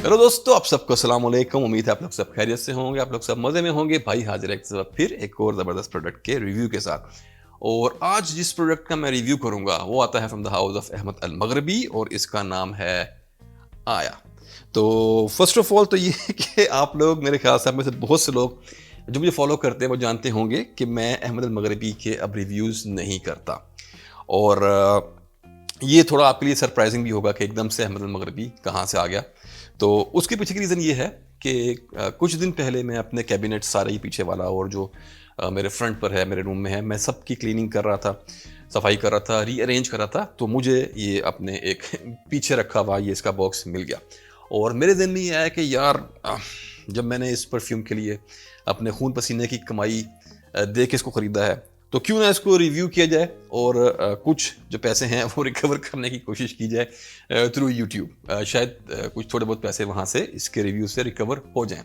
Hello दोस्तों, आप सबको अस्सलाम वालेकुम। उम्मीद है आप लोग सब खैरियत से होंगे, आप लोग सब मज़े में होंगे। भाई हाजिर है एक बार फिर एक और ज़बरदस्त प्रोडक्ट के रिव्यू के साथ। और आज जिस प्रोडक्ट का मैं रिव्यू करूंगा वो आता है from the house of Ahmed Al Maghribi और इसका नाम है आया। तो फर्स्ट ऑफ ऑल तो ये कि आप लोग, मेरे ख्याल से आप में से बहुत से लोग जो मुझे फॉलो करते हैं वो जानते होंगे कि मैं अहमद अल मगरबी के अब रिव्यूज़ नहीं करता। और ये थोड़ा आपके लिए सरप्राइजिंग भी होगा कि एकदम से अहमद अल मगरबी कहाँ से आ गया। तो उसके पीछे की रीज़न ये है कि कुछ दिन पहले मैं अपने कैबिनेट सारे ही पीछे वाला और जो मेरे फ्रंट पर है, मेरे रूम में है, मैं सबकी क्लीनिंग कर रहा था, सफाई कर रहा था, रीअरेंज कर रहा था। तो मुझे ये अपने एक पीछे रखा हुआ ये इसका बॉक्स मिल गया और मेरे दिन में ये आया कि यार जब मैंने इस परफ्यूम के लिए अपने खून पसीने की कमाई दे के इसको ख़रीदा है तो क्यों ना इसको रिव्यू किया जाए और कुछ जो पैसे हैं वो रिकवर करने की कोशिश की जाए थ्रू यूट्यूब। शायद कुछ थोड़े बहुत पैसे वहाँ से इसके रिव्यू से रिकवर हो जाएं।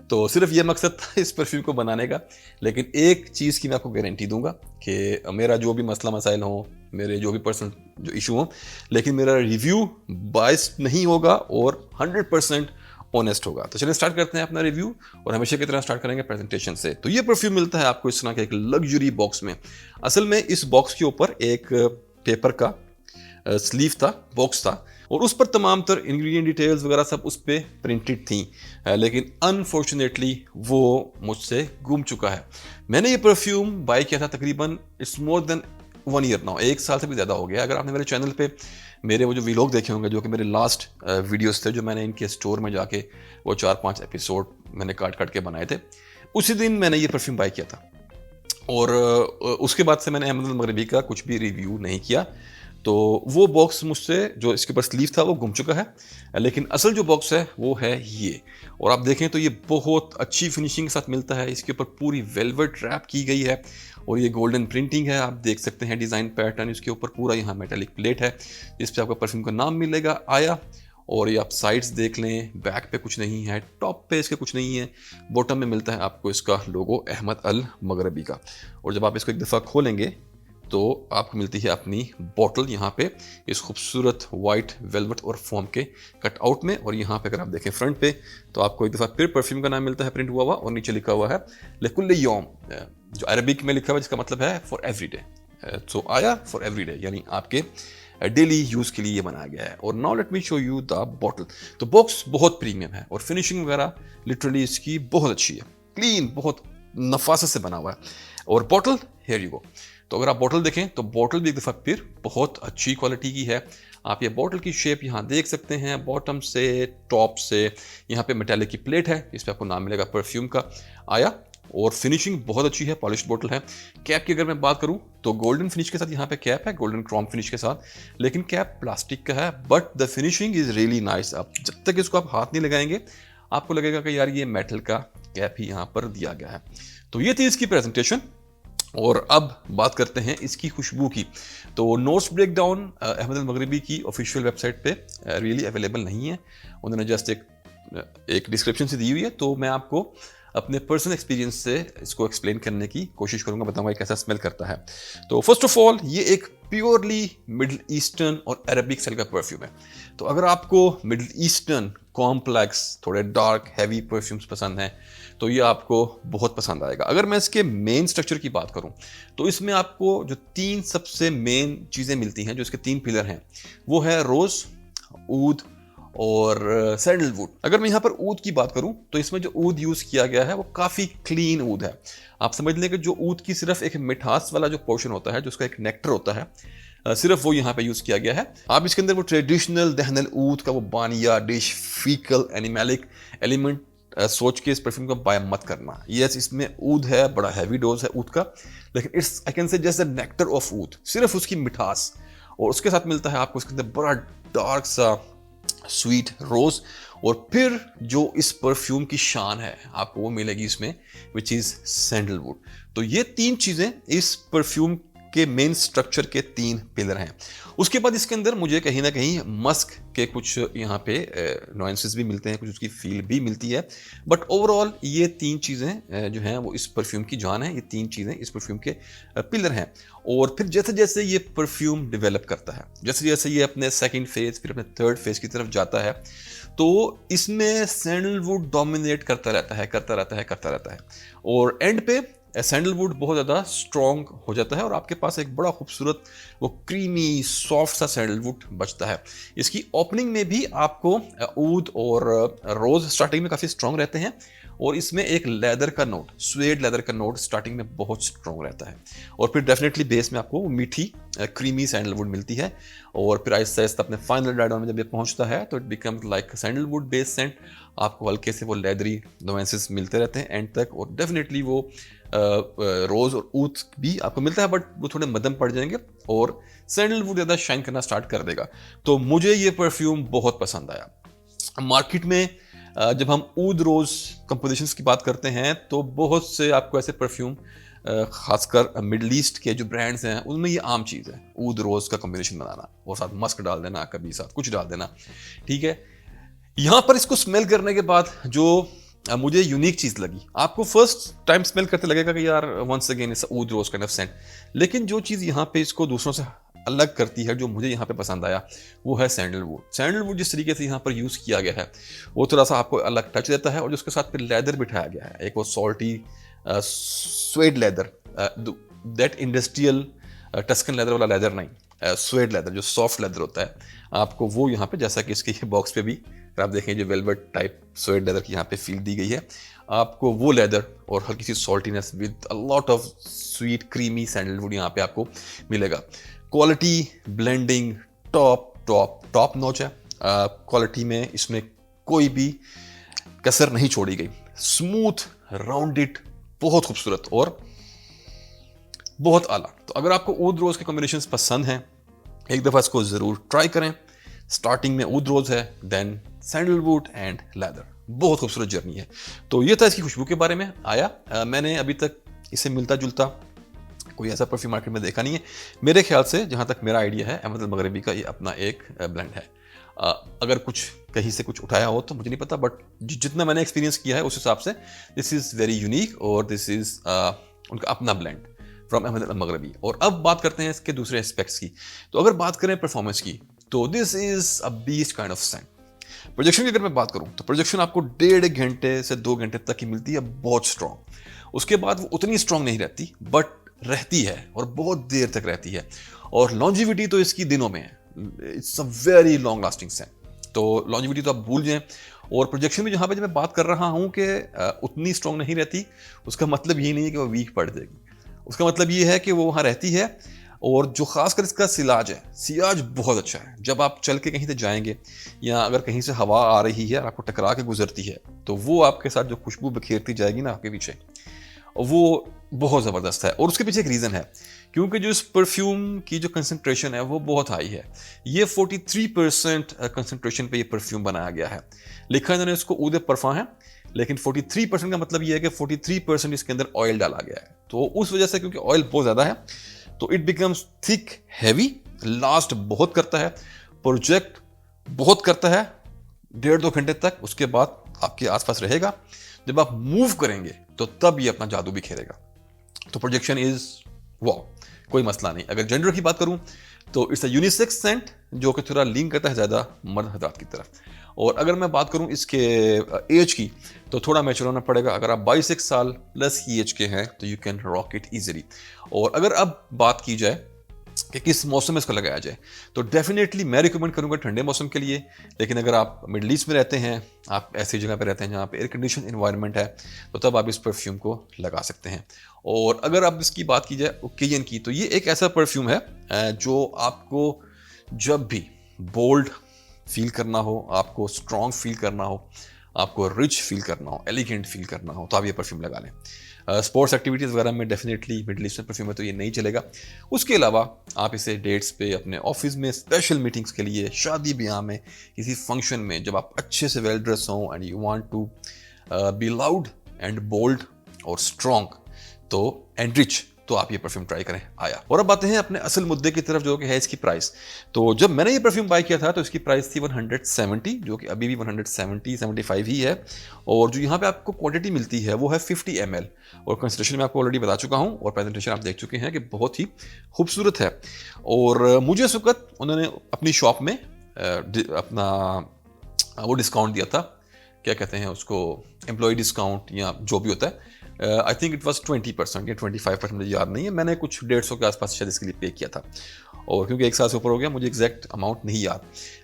तो सिर्फ ये मकसद था इस परफ्यूम को बनाने का। लेकिन एक चीज़ की मैं आपको गारंटी दूंगा कि मेरा जो भी मसला मसाइल हो, मेरे जो भी पर्सनल जो इशू हो, लेकिन मेरा रिव्यू बायस्ड नहीं होगा और 100% ऑनेस्ट होगा। तो चलिए स्टार्ट करते हैं अपना रिव्यू और हमेशा की तरह स्टार्ट करेंगे प्रेजेंटेशन से। तो ये परफ्यूम मिलता है आपको इस तरह के एक लग्जरी बॉक्स में। असल में इस बॉक्स के ऊपर एक पेपर का स्लीव था, बॉक्स था और उस पर तमाम तर इंग्रेडिएंट डिटेल्स वगैरह सब उस पर प्रिंटेड थी। लेकिन अनफॉर्चुनेटली वो मुझसे गुम चुका है। मैंने ये परफ्यूम बाय किया था तकरीबन it's more than 1 year now, 1 साल से भी ज़्यादा हो गया। अगर आपने मेरे चैनल पे मेरे वो जो व्लॉग देखे होंगे, जो कि मेरे लास्ट वीडियोस थे, जो मैंने इनके स्टोर में जाके वो 4-5 एपिसोड मैंने काट काट के बनाए थे, उसी दिन मैंने ये परफ्यूम बाय किया था। और उसके बाद से मैंने अहमद अल मगरबी का कुछ भी रिव्यू नहीं किया। तो वो बॉक्स मुझसे, जो इसके ऊपर स्लीव था, वो गुम चुका है। लेकिन असल जो बॉक्स है वो है ये। और आप देखें तो ये बहुत अच्छी फिनिशिंग के साथ मिलता है। इसके ऊपर पूरी वेलवेट रैप की गई है और ये गोल्डन प्रिंटिंग है। आप देख सकते हैं डिज़ाइन पैटर्न इसके ऊपर पूरा। यहाँ मेटालिक प्लेट है जिस पे आपका परफ्यूम का नाम मिलेगा, आया। और ये आप साइड्स देख लें, बैक पे कुछ नहीं है, टॉप पे इसके कुछ नहीं है, बॉटम में मिलता है आपको इसका लोगो अहमद अल मगरबी का। और जब आप इसको एक दफ़ा खोलेंगे तो आपको मिलती है अपनी बॉटल यहाँ पे इस खूबसूरत वाइट वेलवेट और फोम के कटआउट में। और यहाँ पे अगर आप देखें फ्रंट पे तो आपको एक दफ़ा फिर परफ्यूम का नाम मिलता है प्रिंट हुआ हुआ और नीचे लिखा हुआ है लेकुल्ल यौम, जो अरबिक में लिखा हुआ है जिसका मतलब है फॉर एवरी डे। सो आया फॉर एवरी डे, यानी आपके डेली यूज़ के लिए ये बनाया गया है। और now let me show you the bottle. तो बॉक्स बहुत प्रीमियम है और फिनिशिंग वगैरह लिटरली इसकी बहुत अच्छी है, क्लीन, बहुत नफासत से बना हुआ है। और बॉटल हेयर यू गो। तो अगर आप बॉटल देखें तो बॉटल भी एक दफ़ा फिर बहुत अच्छी क्वालिटी की है। आप ये बॉटल की शेप यहाँ देख सकते हैं, बॉटम से टॉप से। यहाँ पे मेटालिक की प्लेट है, इस पर आपको नाम मिलेगा परफ्यूम का आया। और फिनिशिंग बहुत अच्छी है, पॉलिश्ड बॉटल है। कैप की अगर मैं बात करूँ तो गोल्डन फिनिश के साथ यहाँ पे कैप है, गोल्डन क्रोम फिनिश के साथ। लेकिन कैप प्लास्टिक का है but the finishing is really nice. आप जब तक इसको आप हाथ नहीं लगाएंगे आपको लगेगा कि यार ये मेटल का कैप ही यहाँ पर दिया गया है। तो ये थी इसकी प्रेजेंटेशन। और अब बात करते हैं इसकी खुशबू की। तो नोट्स ब्रेकडाउन अहमद अल मगरबी की ऑफिशियल वेबसाइट पे रियली अवेलेबल नहीं है। उन्होंने जस्ट एक डिस्क्रिप्शन से दी हुई है। तो मैं आपको अपने पर्सनल एक्सपीरियंस से इसको एक्सप्लेन करने की कोशिश करूंगा, बताऊंगा ये कैसा स्मेल करता है। तो फर्स्ट ऑफ ऑल ये एक प्योरली मिडल ईस्टर्न और अरबिक स्टाइल का परफ्यूम है। तो अगर आपको मिडल ईस्टर्न कॉम्प्लेक्स, थोड़े डार्क हैवी परफ्यूम्स पसंद हैं तो ये आपको बहुत पसंद आएगा। अगर मैं इसके मेन स्ट्रक्चर की बात करूं तो इसमें आपको जो 3 सबसे मेन चीज़ें मिलती हैं, जो इसके 3 पिलर हैं, वो है रोज़, ऊद और सैंडलवुड। अगर मैं यहाँ पर ऊद की बात करूँ तो इसमें जो ऊद यूज़ किया गया है वो काफ़ी क्लीन ऊद है। आप समझ लें कि जो ऊद की सिर्फ एक मिठास वाला जो पोर्शन होता है, जो उसका एक नेक्टर होता है, सिर्फ वो यहाँ पे यूज़ किया गया है। आप इसके अंदर वो ट्रेडिशनल दहनल ऊद का वो बानिया डिश फीकल एनिमेलिक एलिमेंट सोच के इस परफ्यूम को बाय मत करना। यस, इसमें ऊद है, बड़ा हैवी डोज है ऊद का, लेकिन it's I can say just the nectar of oud, सिर्फ उसकी मिठास। और उसके साथ मिलता है आपको इसके अंदर बड़ा डार्क सा स्वीट रोज। और फिर जो इस परफ्यूम की शान है आपको वो मिलेगी इसमें, विच इज सैंडलवुड। तो ये 3 चीजें इस परफ्यूम के मेन स्ट्रक्चर के 3 पिलर हैं। उसके बाद इसके अंदर मुझे कहीं ना कहीं मस्क के कुछ यहाँ पे नुआंसेस भी मिलते हैं, कुछ उसकी फील भी मिलती है, बट ओवरऑल ये 3 चीज़ें जो हैं वो इस परफ्यूम की जान है, ये 3 चीज़ें इस परफ्यूम के पिलर हैं। और फिर जैसे जैसे ये परफ्यूम डेवलप करता है, जैसे जैसे ये अपने सेकेंड फेज फिर अपने थर्ड फेज की तरफ जाता है, तो इसमें सैंडलवुड डोमिनेट करता रहता है और एंड पे सैंडलवुड बहुत ज़्यादा स्ट्रॉन्ग हो जाता है और आपके पास एक बड़ा खूबसूरत वो क्रीमी सॉफ्ट सा सैंडलवुड बचता है। इसकी ओपनिंग में भी आपको ऊद और रोज़ स्टार्टिंग में काफ़ी स्ट्रॉन्ग रहते हैं और इसमें एक लेदर का नोट, स्वेड लेदर का नोट स्टार्टिंग में बहुत स्ट्रॉन्ग रहता है और फिर डेफिनेटली बेस में आपको मीठी क्रीमी सैंडलवुड मिलती है और फिर आहिस्ता आहिस्ता अपने फाइनल ड्राई डाउन में जब ये पहुंचता है तो it becomes like sandalwood base scent. आपको हल्के से वो लेदरी नुआंसेस मिलते रहते हैं एंड तक और डेफिनेटली वो रोज़ और ऊद भी आपको मिलता है, बट वो थोड़े मध्यम पड़ जाएंगे और सैंडलवुड ज़्यादा शाइन करना स्टार्ट कर देगा। तो मुझे ये परफ्यूम बहुत पसंद आया। मार्केट में जब हम ऊद रोज़ कंपोजिशंस की बात करते हैं तो बहुत से आपको ऐसे परफ्यूम खासकर मिडल ईस्ट के जो ब्रांड्स हैं उनमें ये आम चीज़ है, ऊद रोज़ का कॉम्बिनेशन बनाना और साथ मस्क डाल देना, कभी साथ कुछ डाल देना, ठीक है। यहाँ पर इसको स्मेल करने के बाद जो मुझे यूनिक चीज़ लगी, आपको फर्स्ट टाइम स्मेल करते लगेगा कि यार once again it's oud rose kind of scent, लेकिन जो चीज़ यहाँ पे इसको दूसरों से अलग करती है, जो मुझे यहाँ पे पसंद आया, वो है सैंडलवुड। सैंडलवुड जिस तरीके से यहाँ पर यूज़ किया गया है वो थोड़ा सा आपको अलग टच देता है और उसके साथ फिर लेदर बिठाया गया है, एक वो salty swayed leather, that industrial Tuscan leather वाला लेदर नहीं, स्वेड लेदर जो सॉफ्ट लेदर होता है, आपको वो यहाँ पे, जैसा कि इसके बॉक्स पे भी आप देखें जो वेलवेट टाइप स्वेड लेदर की यहाँ पे फील दी गई है, आपको वो लेदर और हल्की सी saltiness with a lot of sweet creamy sandalwood यहाँ पे आपको मिलेगा। क्वालिटी ब्लेंडिंग टॉप नॉच है, क्वालिटी में इसमें कोई भी कसर नहीं छोड़ी गई, स्मूथ राउंडेड, बहुत खूबसूरत और बहुत आला। तो अगर आपको ऊद रोज़ के कॉम्बिनेशंस पसंद हैं, एक दफ़ा इसको ज़रूर ट्राई करें। स्टार्टिंग में ऊद रोज़ है, देन सैंडलवुड एंड लेदर, बहुत खूबसूरत जर्नी है। तो ये था इसकी खुशबू के बारे में आया। मैंने अभी तक इसे मिलता जुलता कोई ऐसा परफ्यूम मार्केट में देखा नहीं है। मेरे ख्याल से जहाँ तक मेरा आइडिया है, अहमद अल मगरबी का ये अपना एक ब्लेंड है। अगर कुछ कहीं से कुछ उठाया हो तो मुझे नहीं पता, बट जितना मैंने एक्सपीरियंस किया है उस हिसाब से दिस इज़ वेरी यूनिक और दिस इज़ उनका अपना blend from Ahmad Al Maghribi. और अब बात करते हैं इसके दूसरे एस्पेक्ट्स की। तो अगर बात करें परफॉर्मेंस की, तो this is a beast kind of scent. Projection की अगर मैं बात करूं तो प्रोजेक्शन आपको 1.5 घंटे से 2 घंटे तक की मिलती है, बहुत स्ट्रॉन्ग। उसके बाद वो उतनी स्ट्रॉन्ग नहीं रहती, बट रहती है और बहुत देर तक रहती है। और लॉन्जिविटी तो इसकी दिनों में है, it's a very long lasting scent. तो लॉन्जिविटी तो आप भूल जाएं। और प्रोजेक्शन में जहाँ पे जब मैं बात कर रहा हूँ कि उतनी स्ट्रॉन्ग नहीं रहती, उसका मतलब ये नहीं है कि वो वीक पड़ जाएगी, उसका मतलब ये है कि वो वहाँ रहती है। और जो खासकर इसका सिलाज है, सियाज बहुत अच्छा है। जब आप चल के कहीं से जाएंगे या अगर कहीं से हवा आ रही है और आपको टकरा के गुजरती है, तो वो आपके साथ जो खुशबू बिखेरती जाएगी ना आपके पीछे, वो बहुत ज़बरदस्त है। और उसके पीछे एक रीज़न है, क्योंकि जो इस परफ्यूम की जो कंसंट्रेशन है वो बहुत हाई है। ये 43% कंसंट्रेशन पे ये परफ्यूम बनाया गया है। लिखा इन्होंने इसको ऊद परफा है, लेकिन 43% का मतलब ये है कि 43% इसके अंदर ऑयल डाला गया है। तो उस वजह से, क्योंकि ऑयल बहुत ज़्यादा है, तो it becomes thick heavy, last बहुत करता है, प्रोजेक्ट बहुत करता है 1.5-2 घंटे तक। उसके बाद आपके आसपास रहेगा, जब आप मूव करेंगे तो तब ये अपना जादू बिखेरेगा। तो प्रोजेक्शन इज वाओ, कोई मसला नहीं। अगर जेंडर की बात करूं तो इट्स अ यूनिसेक्स सेंट, जो कि थोड़ा लिंक करता है ज़्यादा मर्द हजरात की तरफ। और अगर मैं बात करूं इसके एज की, तो थोड़ा मैच्योर होना पड़ेगा। अगर आप 22 साल प्लस की एज के हैं तो you can rock it easily. और अगर अब बात की जाए कि किस मौसम में इसको लगाया जाए, तो डेफिनेटली मैं रिकमेंड करूंगा ठंडे मौसम के लिए। लेकिन अगर आप मिडल ईस्ट में रहते हैं, आप ऐसी जगह पे रहते हैं जहाँ पे एयर कंडीशन इन्वायरमेंट है, तो तब आप इस परफ्यूम को लगा सकते हैं। और अगर आप इसकी बात की जाए ओकेजन की, तो ये एक ऐसा परफ्यूम है जो आपको जब भी बोल्ड फील करना हो, आपको स्ट्रॉन्ग फील करना हो, आपको रिच फील करना हो, एलिगेंट फील करना हो, तो आप ये परफ्यूम लगा लें। स्पोर्ट्स एक्टिविटीज़ वगैरह में डेफिनेटली मिडल ईस्टर्न परफ्यूम है तो ये नहीं चलेगा। उसके अलावा आप इसे डेट्स पे, अपने ऑफिस में, स्पेशल मीटिंग्स के लिए, शादी ब्याह में, किसी फंक्शन में, जब आप अच्छे से वेल ड्रेस हों and you want to be loud and bold और स्ट्रॉन्ग तो एंड रिच, तो आप ये परफ्यूम ट्राई करें आया। और अब आते हैं अपने असल मुद्दे की तरफ जो कि है इसकी प्राइस। तो जब मैंने ये परफ्यूम बाय किया था तो इसकी प्राइस थी 170, जो कि अभी भी 175 ही है। और जो यहाँ पे आपको क्वांटिटी मिलती है वो है 50 ml, और कंसंट्रेशन मैं आपको ऑलरेडी बता चुका हूँ और प्रेजेंटेशन आप देख चुके हैं कि बहुत ही खूबसूरत है। और मुझे इस वक्त उन्होंने अपनी शॉप में अपना वो डिस्काउंट दिया था, क्या कहते हैं उसको, एम्प्लॉय डिस्काउंट या जो भी होता है। आई थिंक इट वॉज 20% या 25%, मुझे याद नहीं है। मैंने कुछ 150 के आसपास शायद इसके लिए पे किया था, और क्योंकि एक साल से ऊपर हो गया मुझे एग्जैक्ट अमाउंट नहीं याद।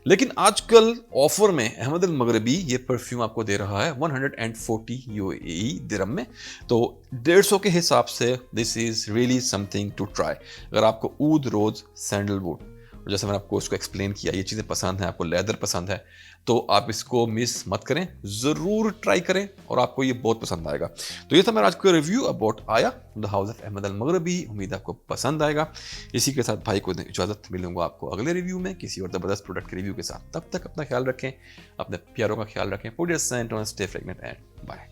लेकिन आजकल ऑफर में अहमद अल मगरबी ये परफ्यूम आपको दे रहा है 140 UAE दिरहम में। तो 150 के हिसाब से this is really something to try. अगर आपको ऊद रोज सैंडलवुड, जैसे मैंने आपको उसको एक्सप्लेन किया, ये चीज़ें पसंद हैं, आपको लेदर पसंद है, तो आप इसको मिस मत करें, ज़रूर ट्राई करें और आपको ये बहुत पसंद आएगा। तो ये था मेरा आज का रिव्यू अबाउट आया the house of Ahmed Al मगरबी। उम्मीद आपको पसंद आएगा। इसी के साथ भाई को इजाज़त, मिलूंगा आपको अगले रिव्यू में किसी और ज़बरदस्त प्रोडक्ट के रिव्यू के साथ। तब तक अपना ख्याल रखें, अपने प्यारों का ख्याल रखें। Put your scent on, stay fragrant and bye.